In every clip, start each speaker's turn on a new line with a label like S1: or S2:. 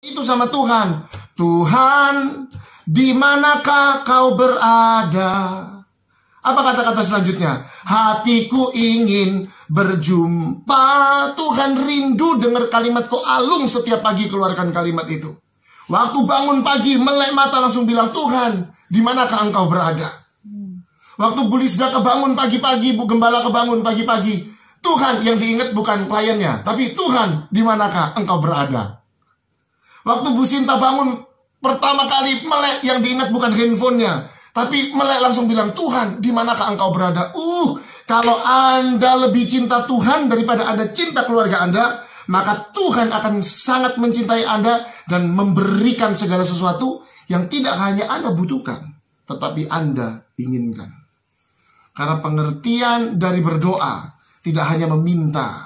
S1: Itu sama Tuhan. Tuhan, di manakah kau berada? Apa kata-kata selanjutnya? Hatiku ingin berjumpa. Tuhan rindu dengar kalimat kau Alung setiap pagi keluarkan kalimat itu. Waktu bangun pagi, melek mata langsung bilang, Tuhan, di manakah engkau berada? Waktu Bu Lisda kebangun pagi-pagi, Bu Gembala kebangun pagi-pagi, Tuhan yang diingat bukan kliennya, tapi Tuhan, di manakah engkau berada? Waktu Bu Sinta bangun pertama kali, melek yang diingat bukan handphonenya, tapi melek langsung bilang, Tuhan, di manakah engkau berada? Kalau Anda lebih cinta Tuhan daripada Anda cinta keluarga Anda, maka Tuhan akan sangat mencintai Anda dan memberikan segala sesuatu yang tidak hanya Anda butuhkan, tetapi Anda inginkan. Karena pengertian dari berdoa tidak hanya meminta.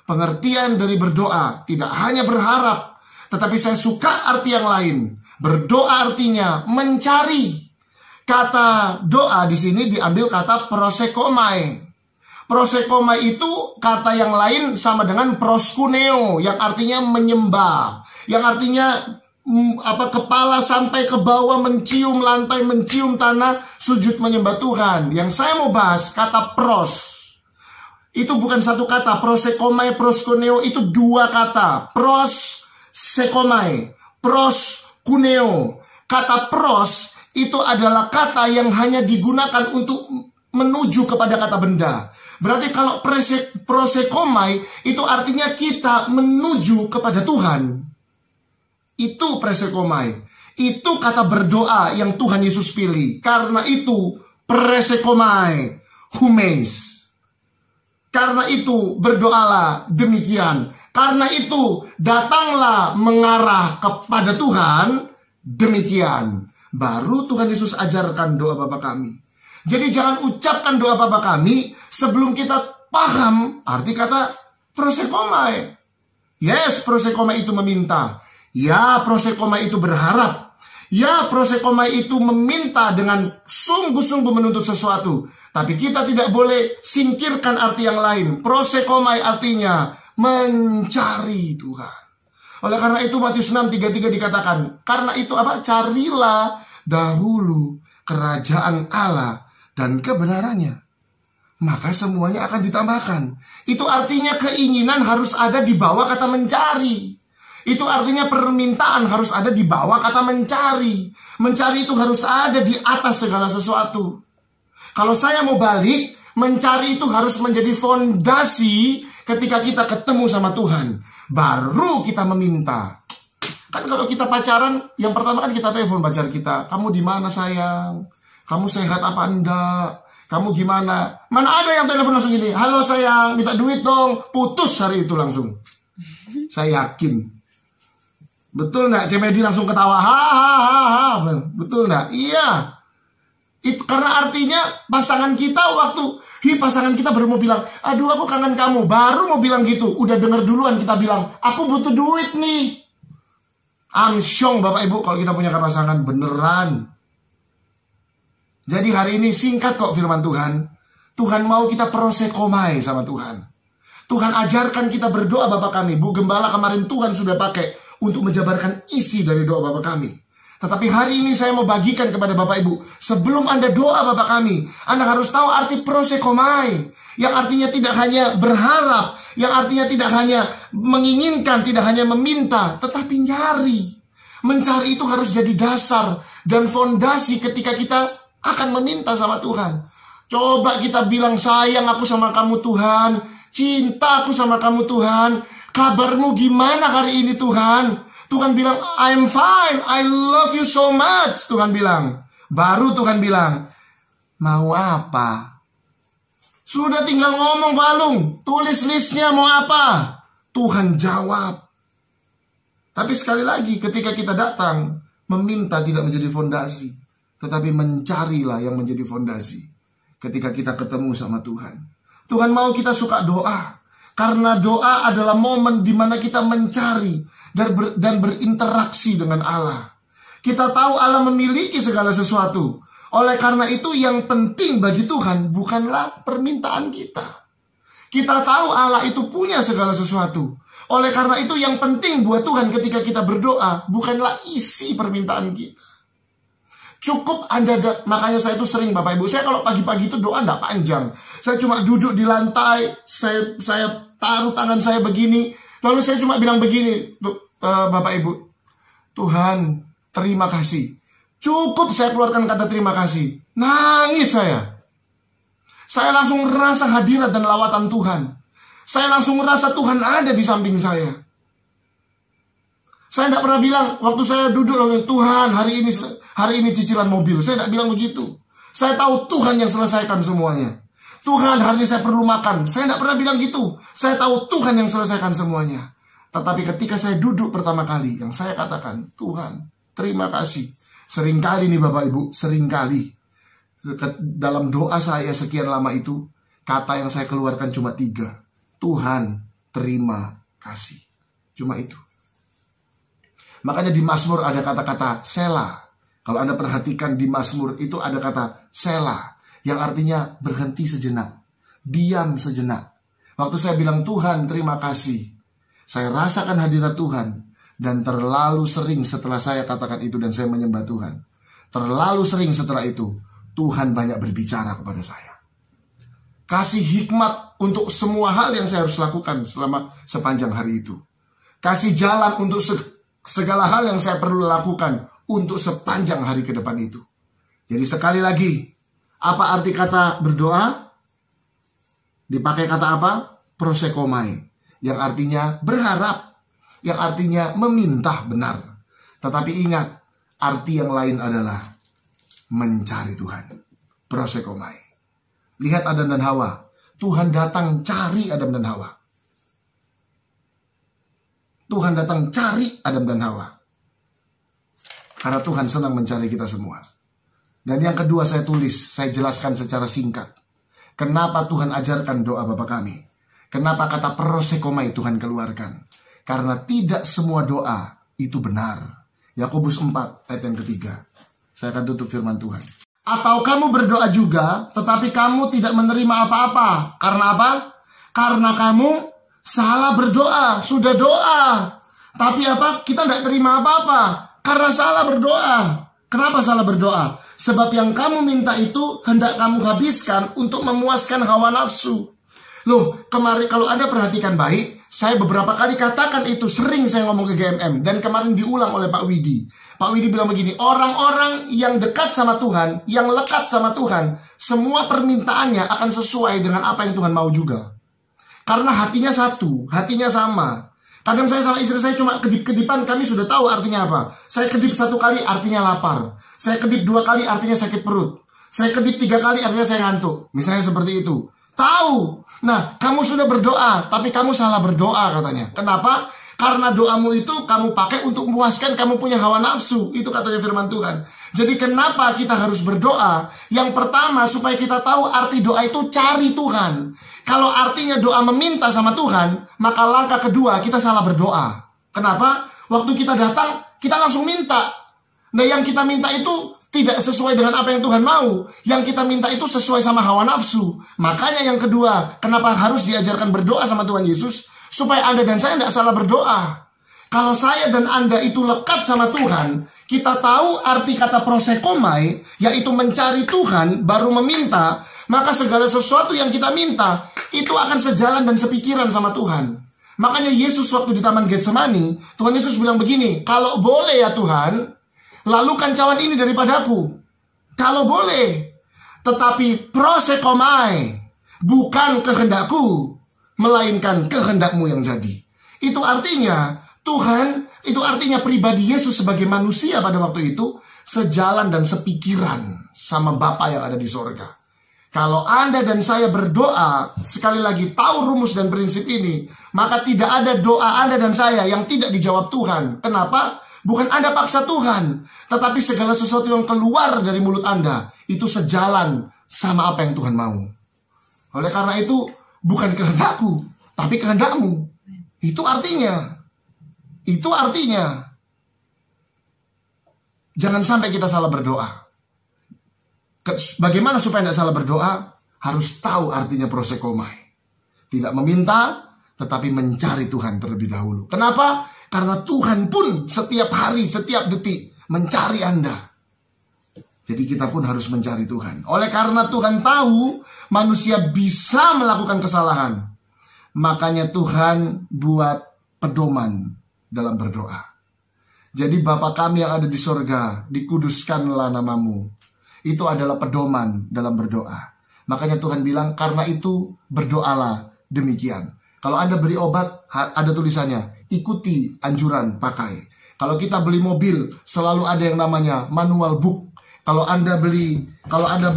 S1: Pengertian dari berdoa tidak hanya berharap, tetapi saya suka arti yang lain. Berdoa artinya mencari. Kata doa di sini diambil kata prosekomai. Prosekomai itu kata yang lain sama dengan proskuneo, yang artinya menyembah, yang artinya kepala sampai ke bawah, mencium lantai, mencium tanah, sujud menyembah Tuhan. Yang saya mau bahas kata pros. Itu bukan satu kata. Prosekomai, proskuneo itu dua kata. Pros, sekomai, pros, kuneo. Kata pros itu adalah kata yang hanya digunakan untuk menuju kepada kata benda. Berarti kalau prosekomai itu artinya kita menuju kepada Tuhan. Itu prosekomai. Itu kata berdoa yang Tuhan Yesus pilih. Karena itu prosekomai humes. Karena itu berdoalah demikian. Karena itu datanglah mengarah kepada Tuhan demikian. Baru Tuhan Yesus ajarkan doa Bapa kami. Jadi jangan ucapkan doa Bapa kami sebelum kita paham arti kata prosekomai. Yes, prosekomai itu meminta. Ya, prosekomai itu berharap. Ya, prosekomai itu meminta dengan sungguh-sungguh menuntut sesuatu. Tapi kita tidak boleh singkirkan arti yang lain. Prosekomai artinya mencari Tuhan. Oleh karena itu Matius 6:33 dikatakan, karena itu apa? Carilah dahulu kerajaan Allah dan kebenarannya, maka semuanya akan ditambahkan. Itu artinya keinginan harus ada di bawah kata mencari. Itu artinya permintaan harus ada di bawah kata mencari. Mencari itu harus ada di atas segala sesuatu. Kalau saya mau balik, mencari itu harus menjadi fondasi ketika kita ketemu sama Tuhan. Baru kita meminta. Kan kalau kita pacaran, yang pertama kan kita telepon pacar kita. Kamu di mana sayang? Kamu sehat apa enggak? Kamu gimana? Mana ada yang telepon langsung gini, halo sayang, minta duit dong. Putus hari itu langsung. Saya yakin. Betul enggak? Cemedi langsung ketawa. Ha. Betul enggak? Iya. Itu karena artinya pasangan kita pasangan kita baru mau bilang, aduh aku kangen kamu. Baru mau bilang gitu, udah denger duluan kita bilang, aku butuh duit nih. Amsyong Bapak Ibu kalau kita punya pasangan beneran. Jadi hari ini singkat kok firman Tuhan. Tuhan mau kita prosekomai sama Tuhan. Tuhan ajarkan kita berdoa Bapak kami. Bu Gembala kemarin Tuhan sudah pakai untuk menjabarkan isi dari doa Bapak kami. Tetapi hari ini saya mau bagikan kepada Bapak Ibu. Sebelum Anda doa Bapak kami, Anda harus tahu arti prosekomai. Yang artinya tidak hanya berharap. Yang artinya tidak hanya menginginkan, tidak hanya meminta, tetapi nyari. Mencari itu harus jadi dasar dan fondasi ketika kita akan meminta sama Tuhan. Coba kita bilang, sayang aku sama kamu Tuhan. Cinta aku sama kamu Tuhan. Kabarmu gimana hari ini Tuhan? Tuhan bilang, I'm fine, I love you so much. Tuhan bilang. Baru Tuhan bilang, mau apa? Sudah tinggal ngomong Pak Alung, tulis listnya mau apa? Tuhan jawab. Tapi sekali lagi ketika kita datang, meminta tidak menjadi fondasi, tetapi mencarilah yang menjadi fondasi. Ketika kita ketemu sama Tuhan, Tuhan mau kita suka doa. Karena doa adalah momen di mana kita mencari dan berinteraksi dengan Allah. Kita tahu Allah memiliki segala sesuatu. Oleh karena itu yang penting bagi Tuhan bukanlah permintaan kita. Kita tahu Allah itu punya segala sesuatu. Oleh karena itu yang penting buat Tuhan ketika kita berdoa bukanlah isi permintaan kita. Cukup makanya saya itu sering Bapak Ibu, saya kalau pagi-pagi itu doa enggak panjang. Saya cuma duduk di lantai, saya taruh tangan saya begini, lalu saya cuma bilang begini, Bapak Ibu, Tuhan terima kasih. Cukup saya keluarkan kata terima kasih, nangis saya. Saya langsung merasa hadirat dan lawatan Tuhan. Saya langsung merasa Tuhan ada di samping saya. Saya tidak pernah bilang waktu saya duduk langsung, Tuhan hari ini cicilan mobil. Saya tidak bilang begitu. Saya tahu Tuhan yang selesaikan semuanya. Tuhan hari ini saya perlu makan. Saya tidak pernah bilang gitu. Saya tahu Tuhan yang selesaikan semuanya. Tetapi ketika saya duduk pertama kali, yang saya katakan, Tuhan terima kasih. Seringkali nih Bapak Ibu, seringkali dalam doa saya sekian lama itu, kata yang saya keluarkan cuma 3. Tuhan terima kasih. Cuma itu. Makanya di Mazmur ada kata-kata Selah. Kalau Anda perhatikan di Mazmur itu ada kata Selah, yang artinya berhenti sejenak, diam sejenak. Waktu saya bilang Tuhan terima kasih, saya rasakan hadirat Tuhan. Dan terlalu sering setelah saya katakan itu dan saya menyembah Tuhan, terlalu sering setelah itu Tuhan banyak berbicara kepada saya. Kasih hikmat untuk semua hal yang saya harus lakukan sepanjang hari itu. Kasih jalan untuk segala hal yang saya perlu lakukan untuk sepanjang hari ke depan itu. Jadi sekali lagi, apa arti kata berdoa? Dipakai kata apa? Prosekomai, yang artinya berharap, yang artinya meminta benar. Tetapi ingat, arti yang lain adalah mencari Tuhan. Prosekomai. Lihat Adam dan Hawa. Tuhan datang cari Adam dan Hawa. Tuhan datang cari Adam dan Hawa. Karena Tuhan senang mencari kita semua. Dan yang kedua saya tulis, saya jelaskan secara singkat. Kenapa Tuhan ajarkan doa Bapa kami? Kenapa kata prosekomai Tuhan keluarkan? Karena tidak semua doa itu benar. Yakobus 4 ayat yang ketiga. Saya akan tutup firman Tuhan. Atau kamu berdoa juga, tetapi kamu tidak menerima apa-apa. Karena apa? Karena kamu salah berdoa. Sudah doa, tapi apa? Kita tidak terima apa-apa. Karena salah berdoa. Kenapa salah berdoa? Sebab yang kamu minta itu hendak kamu habiskan untuk memuaskan hawa nafsu. Loh, kemarin kalau Anda perhatikan baik, saya beberapa kali katakan itu, sering saya ngomong ke GMM. Dan kemarin diulang oleh Pak Widi. Pak Widi bilang begini, orang-orang yang dekat sama Tuhan, yang lekat sama Tuhan, semua permintaannya akan sesuai dengan apa yang Tuhan mau juga. Karena hatinya satu, hatinya sama. Kadang saya sama istri saya cuma kedip-kedipan, kami sudah tahu artinya apa. Saya kedip 1 kali artinya lapar. Saya kedip 2 kali artinya sakit perut. Saya kedip 3 kali artinya saya ngantuk. Misalnya seperti itu. Tahu. Nah, kamu sudah berdoa, tapi kamu salah berdoa katanya. Kenapa? Karena doamu itu kamu pakai untuk memuaskan kamu punya hawa nafsu. Itu katanya firman Tuhan. Jadi kenapa kita harus berdoa? Yang pertama, supaya kita tahu arti doa itu cari Tuhan. Kalau artinya doa meminta sama Tuhan, maka langkah kedua kita salah berdoa. Kenapa? Waktu kita datang, kita langsung minta. Nah, yang kita minta itu tidak sesuai dengan apa yang Tuhan mau. Yang kita minta itu sesuai sama hawa nafsu. Makanya yang kedua, kenapa harus diajarkan berdoa sama Tuhan Yesus? Supaya Anda dan saya tidak salah berdoa. Kalau saya dan Anda itu lekat sama Tuhan, kita tahu arti kata prosekomai, yaitu mencari Tuhan, baru meminta, maka segala sesuatu yang kita minta, itu akan sejalan dan sepikiran sama Tuhan. Makanya Yesus waktu di Taman Getsemani, Tuhan Yesus bilang begini, kalau boleh ya Tuhan, lalukan cawan ini daripadaku. Kalau boleh. Tetapi prosekomai, bukan kehendakku, melainkan kehendakmu yang jadi. Itu artinya Tuhan, itu artinya pribadi Yesus sebagai manusia pada waktu itu sejalan dan sepikiran sama Bapa yang ada di sorga. Kalau Anda dan saya berdoa, sekali lagi tahu rumus dan prinsip ini, maka tidak ada doa Anda dan saya yang tidak dijawab Tuhan. Kenapa? Bukan Anda paksa Tuhan, tetapi segala sesuatu yang keluar dari mulut Anda itu sejalan sama apa yang Tuhan mau. Oleh karena itu, bukan kehendakku, tapi kehendakmu. Itu artinya jangan sampai kita salah berdoa. Bagaimana supaya tidak salah berdoa? Harus tahu artinya prosekomai. Tidak meminta, tetapi mencari Tuhan terlebih dahulu. Kenapa? Karena Tuhan pun setiap hari, setiap detik mencari Anda. Jadi kita pun harus mencari Tuhan. Oleh karena Tuhan tahu manusia bisa melakukan kesalahan, makanya Tuhan buat pedoman dalam berdoa. Jadi Bapa kami yang ada di sorga, dikuduskanlah namamu. Itu adalah pedoman dalam berdoa. Makanya Tuhan bilang, karena itu berdoalah demikian. Kalau Anda beli obat, ada tulisannya, ikuti anjuran pakai. Kalau kita beli mobil, selalu ada yang namanya manual book. Kalau Anda beli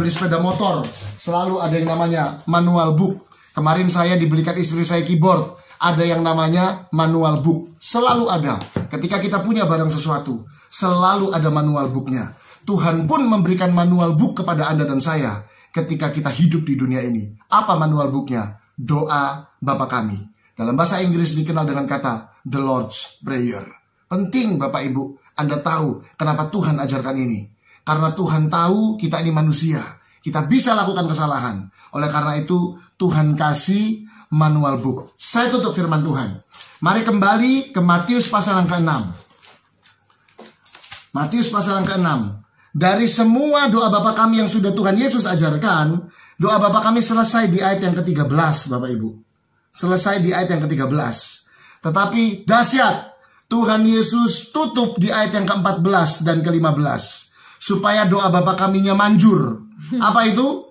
S1: sepeda motor, selalu ada yang namanya manual book. Kemarin saya dibelikan istri saya keyboard, ada yang namanya manual book. Selalu ada. Ketika kita punya barang sesuatu, selalu ada manual booknya. Tuhan pun memberikan manual book kepada Anda dan saya ketika kita hidup di dunia ini. Apa manual booknya? Doa Bapa kami. Dalam bahasa Inggris dikenal dengan kata The Lord's Prayer. Penting Bapak Ibu, Anda tahu kenapa Tuhan ajarkan ini. Karena Tuhan tahu kita ini manusia, kita bisa lakukan kesalahan. Oleh karena itu Tuhan kasih manual book. Saya tutup firman Tuhan. Mari kembali ke Matius pasal yang ke-6. Matius pasal yang ke-6. Dari semua doa Bapa kami yang sudah Tuhan Yesus ajarkan, doa Bapa kami selesai di ayat yang ke-13, Bapak Ibu. Selesai di ayat yang ke-13. Tetapi dahsyat, Tuhan Yesus tutup di ayat yang ke-14 dan ke-15. Supaya doa Bapa kaminya manjur. Apa itu?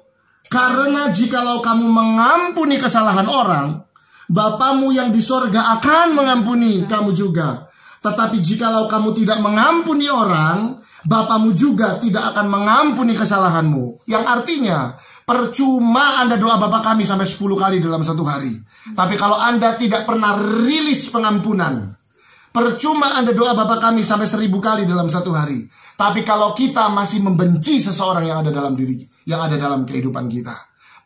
S1: Karena jikalau kamu mengampuni kesalahan orang, Bapamu yang di sorga akan mengampuni kamu juga. Tetapi jikalau kamu tidak mengampuni orang, Bapamu juga tidak akan mengampuni kesalahanmu. Yang artinya, percuma Anda doa Bapa kami sampai 10 kali dalam satu hari. Tapi kalau Anda tidak pernah rilis pengampunan, percuma Anda doa Bapa kami sampai 1000 kali dalam satu hari. Tapi kalau kita masih membenci seseorang yang ada dalam diri, yang ada dalam kehidupan kita,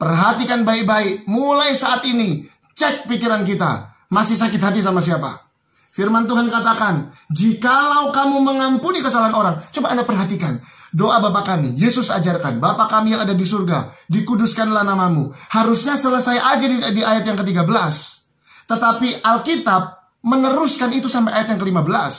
S1: perhatikan baik-baik. Mulai saat ini, cek pikiran kita. Masih sakit hati sama siapa? Firman Tuhan katakan, jikalau kamu mengampuni kesalahan orang. Coba Anda perhatikan. Doa Bapa kami, Yesus ajarkan, Bapa kami yang ada di surga, dikuduskanlah namamu. Harusnya selesai aja di ayat yang ke-13. Tetapi Alkitab meneruskan itu sampai ayat yang ke-15.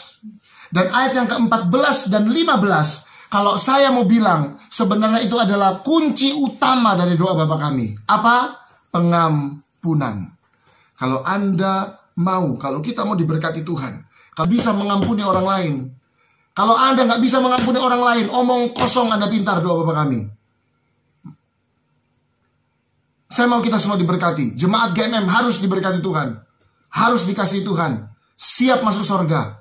S1: Dan ayat yang ke-14 dan 15, kalau saya mau bilang, sebenarnya itu adalah kunci utama dari doa Bapa kami. Apa? Pengampunan. Kalau Anda mau, kalau kita mau diberkati Tuhan, kalau bisa mengampuni orang lain. Kalau Anda nggak bisa mengampuni orang lain, omong kosong Anda pintar doa Bapa kami. Saya mau kita semua diberkati. Jemaat GMM harus diberkati Tuhan. Harus dikasih Tuhan. Siap masuk surga.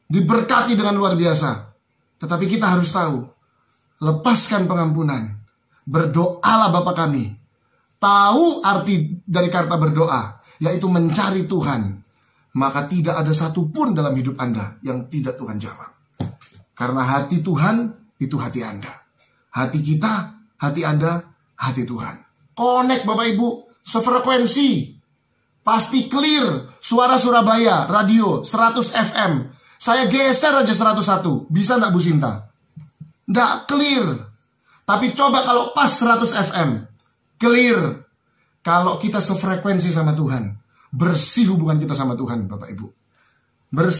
S1: Diberkati dengan luar biasa. Tetapi kita harus tahu, lepaskan pengampunan. Berdoalah Bapa kami. Tahu arti dari kata berdoa, yaitu mencari Tuhan. Maka tidak ada satupun dalam hidup Anda yang tidak Tuhan jawab. Karena hati Tuhan, itu hati Anda. Hati kita, hati Anda, hati Tuhan. Connect Bapak Ibu, sefrekuensi. Pasti clear. Suara Surabaya, radio, 100 FM. Saya geser aja 101. Bisa enggak Bu Sinta? Enggak clear. Tapi coba kalau pas 100 FM. Clear. Kalau kita sefrekuensi sama Tuhan. Bersih hubungan kita sama Tuhan Bapak Ibu. Bersih.